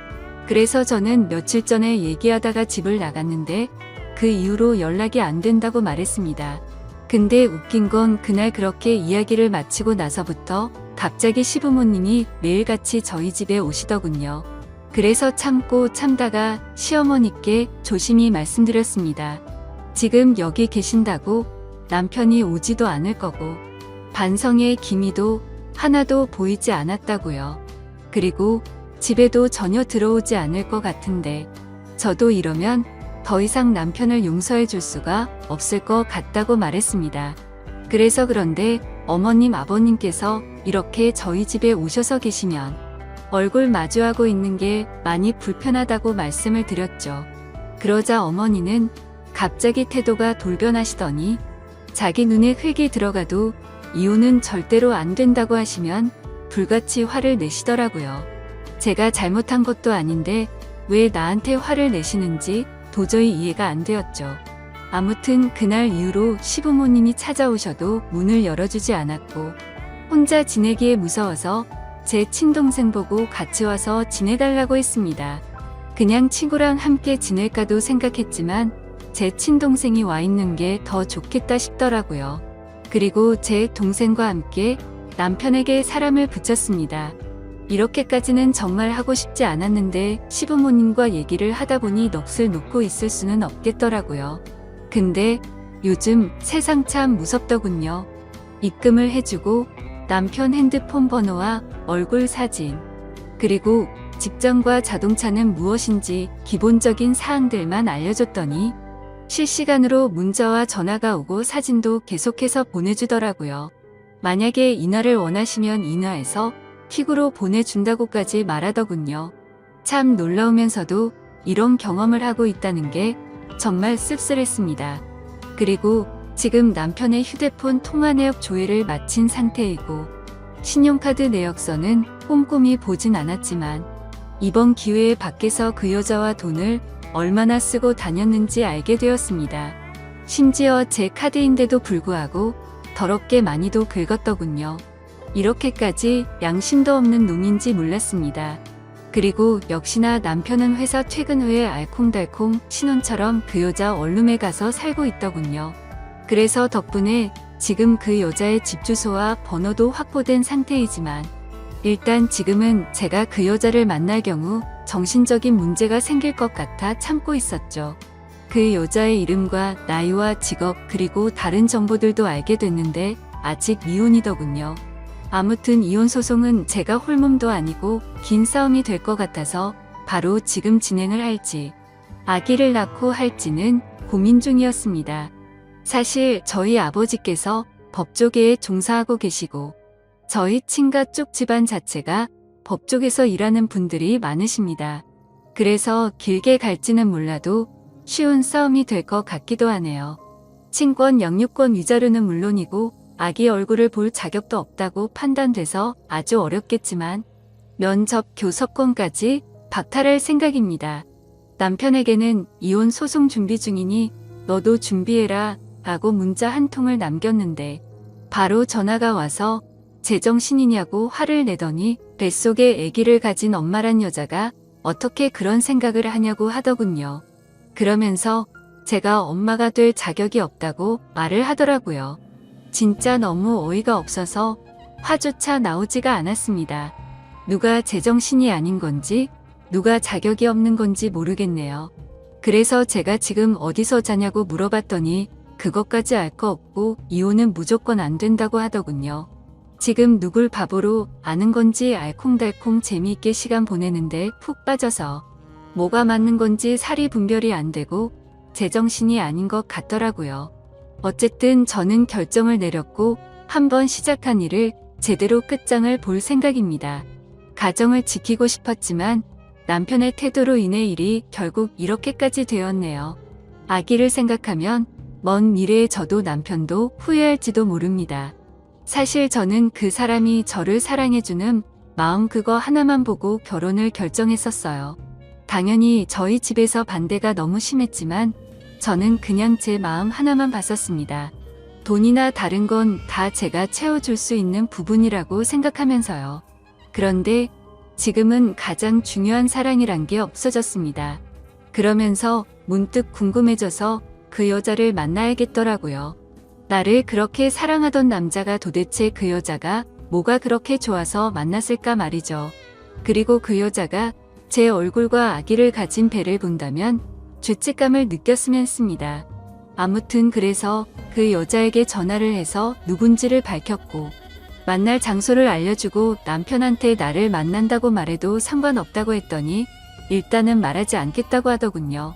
그래서 저는 며칠 전에 얘기하다가 집을 나갔는데 그 이후로 연락이 안 된다고 말했습니다. 근데 웃긴 건 그날 그렇게 이야기를 마치고 나서부터 갑자기 시부모님이 매일같이 저희 집에 오시더군요. 그래서 참고 참다가 시어머니께 조심히 말씀드렸습니다. 지금 여기 계신다고 남편이 오지도 않을 거고 반성의 기미도 하나도 보이지 않았다고요. 그리고 집에도 전혀 들어오지 않을 것 같은데 저도 이러면 더 이상 남편을 용서해 줄 수가 없을 것 같다고 말했습니다. 그래서 그런데 어머님 아버님께서 이렇게 저희 집에 오셔서 계시면 얼굴 마주하고 있는 게 많이 불편하다고 말씀을 드렸죠. 그러자 어머니는 갑자기 태도가 돌변하시더니 자기 눈에 흙이 들어가도 이혼은 절대로 안 된다고 하시면 불같이 화를 내시더라고요. 제가 잘못한 것도 아닌데 왜 나한테 화를 내시는지 도저히 이해가 안 되었죠. 아무튼 그날 이후로 시부모님이 찾아오셔도 문을 열어주지 않았고 혼자 지내기에 무서워서 제 친동생 보고 같이 와서 지내달라고 했습니다. 그냥 친구랑 함께 지낼까도 생각했지만 제 친동생이 와 있는 게 더 좋겠다 싶더라고요. 그리고 제 동생과 함께 남편에게 사람을 붙였습니다. 이렇게까지는 정말 하고 싶지 않았는데 시부모님과 얘기를 하다 보니 넋을 놓고 있을 수는 없겠더라고요. 근데 요즘 세상 참 무섭더군요. 입금을 해주고 남편 핸드폰 번호와 얼굴 사진, 그리고 직장과 자동차는 무엇인지 기본적인 사항들만 알려줬더니 실시간으로 문자와 전화가 오고 사진도 계속해서 보내주더라고요. 만약에 인화를 원하시면 인화해서 퀵으로 보내준다고까지 말하더군요. 참 놀라우면서도 이런 경험을 하고 있다는 게 정말 씁쓸했습니다. 그리고 지금 남편의 휴대폰 통화 내역 조회를 마친 상태이고 신용카드 내역서는 꼼꼼히 보진 않았지만 이번 기회에 밖에서 그 여자와 돈을 얼마나 쓰고 다녔는지 알게 되었습니다. 심지어 제 카드인데도 불구하고 더럽게 많이도 긁었더군요. 이렇게까지 양심도 없는 놈인지 몰랐습니다. 그리고 역시나 남편은 회사 퇴근 후에 알콩달콩 신혼처럼 그 여자 원룸에 가서 살고 있더군요. 그래서 덕분에 지금 그 여자의 집 주소와 번호도 확보된 상태이지만 일단 지금은 제가 그 여자를 만날 경우 정신적인 문제가 생길 것 같아 참고 있었죠. 그 여자의 이름과 나이와 직업 그리고 다른 정보들도 알게 됐는데 아직 미혼이더군요. 아무튼 이혼 소송은 제가 홀몸도 아니고 긴 싸움이 될 것 같아서 바로 지금 진행을 할지 아기를 낳고 할지는 고민 중이었습니다. 사실 저희 아버지께서 법조계에 종사하고 계시고 저희 친가 쪽 집안 자체가 법조계에서 일하는 분들이 많으십니다. 그래서 길게 갈지는 몰라도 쉬운 싸움이 될 것 같기도 하네요. 친권 양육권 위자료는 물론이고 아기 얼굴을 볼 자격도 없다고 판단돼서 아주 어렵겠지만 면접 교섭권까지 박탈할 생각입니다. 남편에게는 이혼 소송 준비 중이니 너도 준비해라 라고 문자 한 통을 남겼는데 바로 전화가 와서 제정신이냐고 화를 내더니 뱃속에 아기를 가진 엄마란 여자가 어떻게 그런 생각을 하냐고 하더군요. 그러면서 제가 엄마가 될 자격이 없다고 말을 하더라고요. 진짜 너무 어이가 없어서 화조차 나오지가 않았습니다. 누가 제정신이 아닌 건지 누가 자격이 없는 건지 모르겠네요. 그래서 제가 지금 어디서 자냐고 물어봤더니 그것까지 알 거 없고 이혼은 무조건 안 된다고 하더군요. 지금 누굴 바보로 아는 건지 알콩달콩 재미있게 시간 보내는데 푹 빠져서 뭐가 맞는 건지 사리 분별이 안 되고 제정신이 아닌 것 같더라고요. 어쨌든 저는 결정을 내렸고 한번 시작한 일을 제대로 끝장을 볼 생각입니다. 가정을 지키고 싶었지만 남편의 태도로 인해 일이 결국 이렇게까지 되었네요. 아기를 생각하면 먼 미래에 저도 남편도 후회할지도 모릅니다. 사실 저는 그 사람이 저를 사랑해주는 마음 그거 하나만 보고 결혼을 결정했었어요. 당연히 저희 집에서 반대가 너무 심했지만 저는 그냥 제 마음 하나만 봤었습니다. 돈이나 다른 건 다 제가 채워줄 수 있는 부분이라고 생각하면서요. 그런데 지금은 가장 중요한 사랑이란 게 없어졌습니다. 그러면서 문득 궁금해져서 그 여자를 만나야겠더라고요. 나를 그렇게 사랑하던 남자가 도대체 그 여자가 뭐가 그렇게 좋아서 만났을까 말이죠. 그리고 그 여자가 제 얼굴과 아기를 가진 배를 본다면 죄책감을 느꼈으면 했습니다. 아무튼 그래서 그 여자에게 전화를 해서 누군지를 밝혔고 만날 장소를 알려주고 남편한테 나를 만난다고 말해도 상관없다고 했더니 일단은 말하지 않겠다고 하더군요.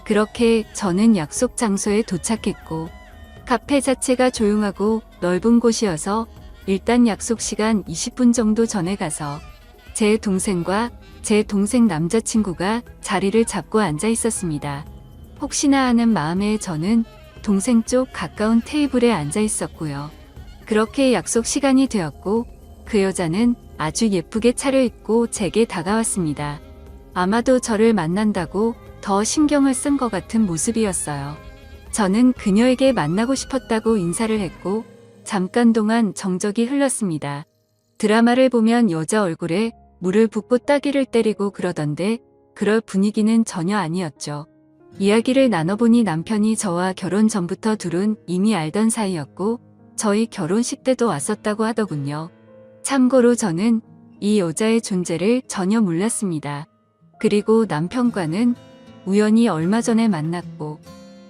그렇게 저는 약속 장소에 도착했고 카페 자체가 조용하고 넓은 곳이어서 일단 약속 시간 20분 정도 전에 가서 제 동생과 제 동생 남자친구가 자리를 잡고 앉아 있었습니다. 혹시나 하는 마음에 저는 동생 쪽 가까운 테이블에 앉아 있었고요. 그렇게 약속 시간이 되었고 그 여자는 아주 예쁘게 차려입고 제게 다가왔습니다. 아마도 저를 만난다고 더 신경을 쓴 것 같은 모습이었어요. 저는 그녀에게 만나고 싶었다고 인사를 했고 잠깐 동안 정적이 흘렀습니다. 드라마를 보면 여자 얼굴에 물을 붓고 따귀를 때리고 그러던데 그럴 분위기는 전혀 아니었죠. 이야기를 나눠보니 남편이 저와 결혼 전부터 둘은 이미 알던 사이였고 저희 결혼식 때도 왔었다고 하더군요. 참고로 저는 이 여자의 존재를 전혀 몰랐습니다. 그리고 남편과는 우연히 얼마 전에 만났고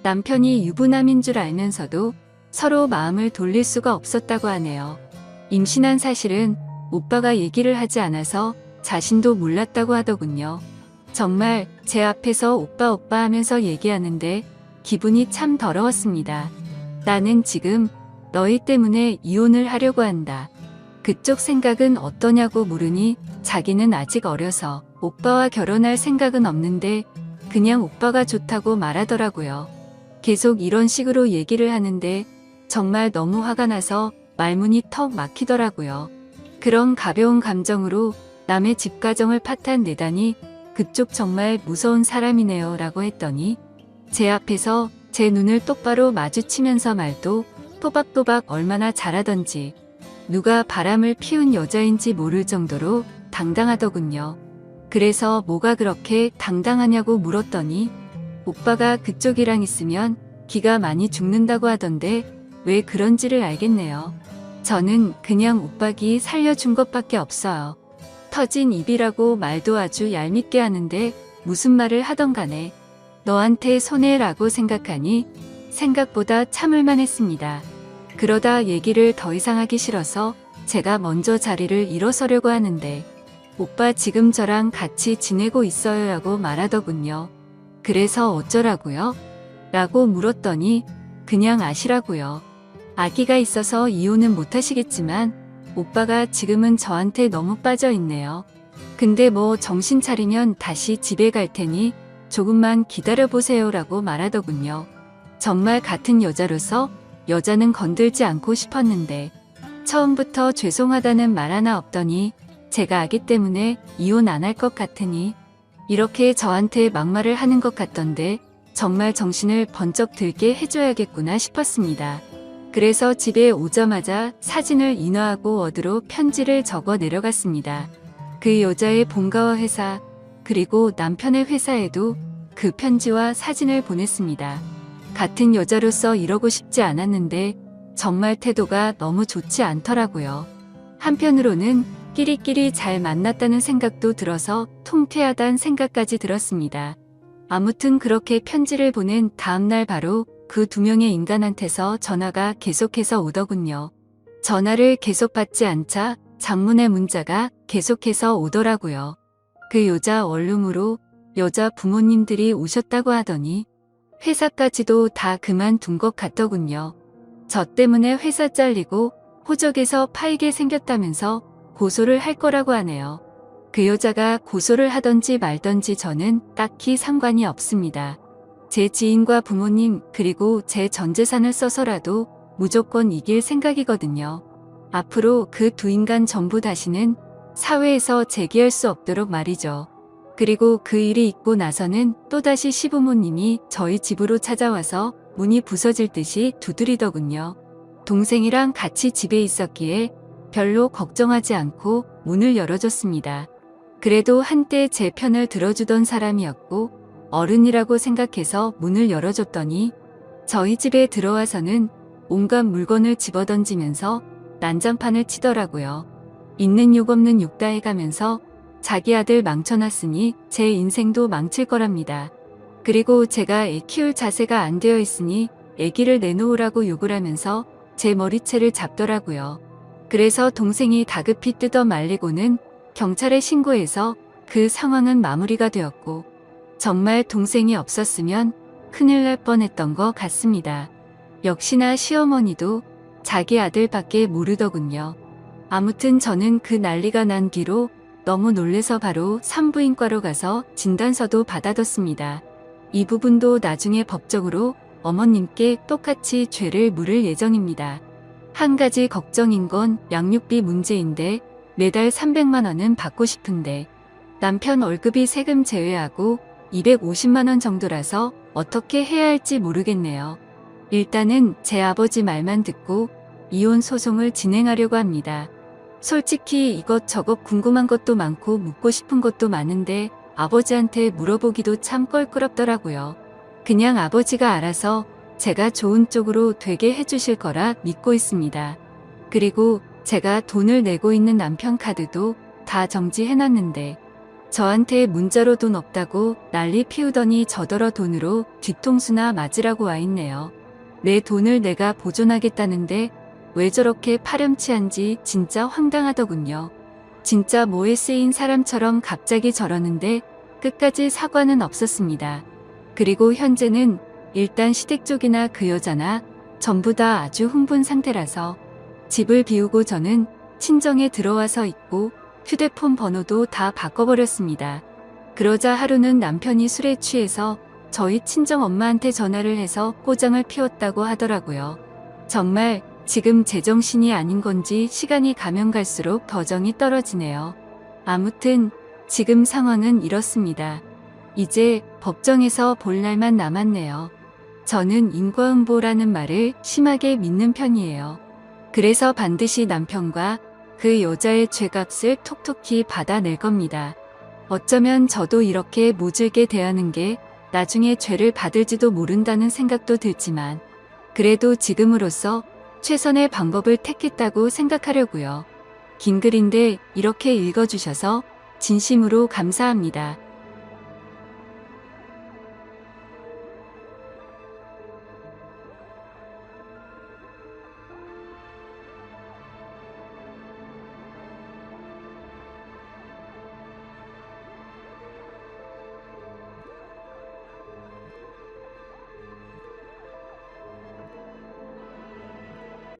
남편이 유부남인 줄 알면서도 서로 마음을 돌릴 수가 없었다고 하네요. 임신한 사실은 오빠가 얘기를 하지 않아서 자신도 몰랐다고 하더군요. 정말 제 앞에서 오빠 오빠 하면서 얘기하는데 기분이 참 더러웠습니다. 나는 지금 너희 때문에 이혼을 하려고 한다. 그쪽 생각은 어떠냐고 물으니 자기는 아직 어려서 오빠와 결혼할 생각은 없는데 그냥 오빠가 좋다고 말하더라고요. 계속 이런 식으로 얘기를 하는데 정말 너무 화가 나서 말문이 턱 막히더라고요. 그런 가벼운 감정으로 남의 집 가정을 파탄내다니 그쪽 정말 무서운 사람이네요 라고 했더니 제 앞에서 제 눈을 똑바로 마주치면서 말도 또박또박 얼마나 잘하던지 누가 바람을 피운 여자인지 모를 정도로 당당하더군요. 그래서 뭐가 그렇게 당당하냐고 물었더니 오빠가 그쪽이랑 있으면 기가 많이 죽는다고 하던데 왜 그런지를 알겠네요. 저는 그냥 오빠 기 살려준 것밖에 없어요. 터진 입이라고 말도 아주 얄밉게 하는데 무슨 말을 하던 간에 너한테 손해라고 생각하니 생각보다 참을만 했습니다. 그러다 얘기를 더 이상 하기 싫어서 제가 먼저 자리를 일어서려고 하는데 오빠 지금 저랑 같이 지내고 있어요 라고 말하더군요. 그래서 어쩌라고요? 라고 물었더니 그냥 아시라고요. 아기가 있어서 이혼은 못하시겠지만 오빠가 지금은 저한테 너무 빠져 있네요. 근데 뭐 정신 차리면 다시 집에 갈 테니 조금만 기다려보세요 라고 말하더군요. 정말 같은 여자로서 여자는 건들지 않고 싶었는데 처음부터 죄송하다는 말 하나 없더니 제가 아기 때문에 이혼 안 할 것 같으니 이렇게 저한테 막말을 하는 것 같던데 정말 정신을 번쩍 들게 해줘야겠구나 싶었습니다. 그래서 집에 오자마자 사진을 인화하고 어드로 편지를 적어 내려갔습니다. 그 여자의 본가와 회사 그리고 남편의 회사에도 그 편지와 사진을 보냈습니다. 같은 여자로서 이러고 싶지 않았는데 정말 태도가 너무 좋지 않더라고요. 한편으로는 끼리끼리 잘 만났다는 생각도 들어서 통쾌하다는 생각까지 들었습니다. 아무튼 그렇게 편지를 보낸 다음날 바로 그 두 명의 인간한테서 전화가 계속해서 오더군요. 전화를 계속 받지 않자 장문의 문자가 계속해서 오더라고요. 그 여자 원룸으로 여자 부모님들이 오셨다고 하더니 회사까지도 다 그만둔 것 같더군요. 저 때문에 회사 잘리고 호적에서 파이게 생겼다면서 고소를 할 거라고 하네요. 그 여자가 고소를 하던지 말던지 저는 딱히 상관이 없습니다. 제 지인과 부모님 그리고 제 전 재산을 써서라도 무조건 이길 생각이거든요. 앞으로 그 두 인간 전부 다시는 사회에서 재기할 수 없도록 말이죠. 그리고 그 일이 있고 나서는 또다시 시부모님이 저희 집으로 찾아와서 문이 부서질 듯이 두드리더군요. 동생이랑 같이 집에 있었기에 별로 걱정하지 않고 문을 열어줬습니다. 그래도 한때 제 편을 들어주던 사람이었고 어른이라고 생각해서 문을 열어줬더니 저희 집에 들어와서는 온갖 물건을 집어던지면서 난장판을 치더라고요. 있는 욕 없는 욕 다 해가면서 자기 아들 망쳐놨으니 제 인생도 망칠 거랍니다. 그리고 제가 애 키울 자세가 안 되어 있으니 애기를 내놓으라고 욕을 하면서 제 머리채를 잡더라고요. 그래서 동생이 다급히 뜯어 말리고는 경찰에 신고해서 그 상황은 마무리가 되었고 정말 동생이 없었으면 큰일 날 뻔했던 것 같습니다. 역시나 시어머니도 자기 아들밖에 모르더군요. 아무튼 저는 그 난리가 난 뒤로 너무 놀래서 바로 산부인과로 가서 진단서도 받아뒀습니다. 이 부분도 나중에 법적으로 어머님께 똑같이 죄를 물을 예정입니다. 한 가지 걱정인 건 양육비 문제인데 매달 300만 원은 받고 싶은데 남편 월급이 세금 제외하고 250만 원 정도라서 어떻게 해야 할지 모르겠네요. 일단은 제 아버지 말만 듣고 이혼 소송을 진행하려고 합니다. 솔직히 이것저것 궁금한 것도 많고 묻고 싶은 것도 많은데 아버지한테 물어보기도 참 껄끄럽더라고요. 그냥 아버지가 알아서 제가 좋은 쪽으로 되게 해주실 거라 믿고 있습니다. 그리고 제가 돈을 내고 있는 남편 카드도 다 정지해놨는데 저한테 문자로 돈 없다고 난리 피우더니 저더러 돈으로 뒤통수나 맞으라고 와있네요. 내 돈을 내가 보존하겠다는데 왜 저렇게 파렴치한지 진짜 황당하더군요. 진짜 뭐에 쓰인 사람처럼 갑자기 저러는데 끝까지 사과는 없었습니다. 그리고 현재는 일단 시댁 쪽이나 그 여자나 전부 다 아주 흥분 상태라서 집을 비우고 저는 친정에 들어와서 있고 휴대폰 번호도 다 바꿔버렸습니다. 그러자 하루는 남편이 술에 취해서 저희 친정 엄마한테 전화를 해서 꼬장을 피웠다고 하더라고요. 정말 지금 제정신이 아닌 건지 시간이 가면 갈수록 더 정이 떨어지네요. 아무튼 지금 상황은 이렇습니다. 이제 법정에서 볼 날만 남았네요. 저는 인과응보라는 말을 심하게 믿는 편이에요. 그래서 반드시 남편과 그 여자의 죄값을 톡톡히 받아낼 겁니다. 어쩌면 저도 이렇게 모질게 대하는 게 나중에 죄를 받을지도 모른다는 생각도 들지만 그래도 지금으로서 최선의 방법을 택했다고 생각하려고요. 긴 글인데 이렇게 읽어주셔서 진심으로 감사합니다.